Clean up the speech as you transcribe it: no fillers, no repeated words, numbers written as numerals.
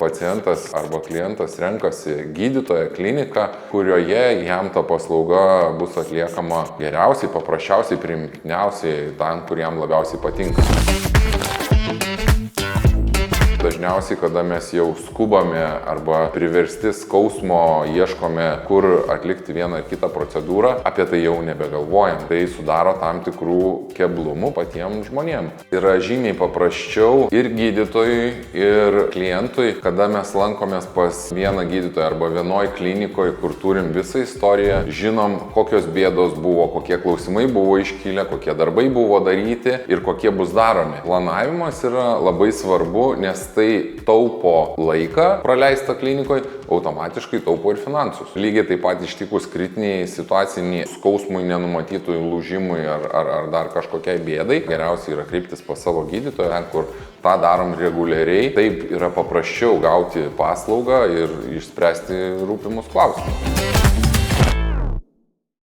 Pacientas arba klientas renkasi gydytoją, kliniką, kurioje jam ta paslauga bus atliekama geriausiai, paprasčiausiai, priimtiniausiai, tam, kur jam labiausiai patinka. Dažniausiai, kada mes jau skubame arba priversti skausmo ieškome, kur atlikti vieną ar kitą procedūrą, apie tai jau nebegalvojam. Tai sudaro tam tikrų keblumų patiems žmonėms. Yra žymiai paprasčiau ir gydytojui, ir klientui, kada mes lankomės pas vieną gydytoją arba vienoj klinikoje, kur turim visą istoriją, žinom, kokios bėdos buvo, kokie klausimai buvo iškilę, kokie darbai buvo daryti ir kokie bus daromi. Planavimas yra labai svarbu, nes tai taupo laiką praleistą klinikoje, automatiškai taupo ir finansus. Lygiai taip pat ištikus kritiniai situaciniai skausmui, nenumatytui lūžimui ar dar kažkokiai bėdai, geriausiai yra kreiptis pas savo gydytoją, kur tą darom reguliariai. Taip yra paprasčiau gauti paslaugą ir išspręsti rūpimus klausimus.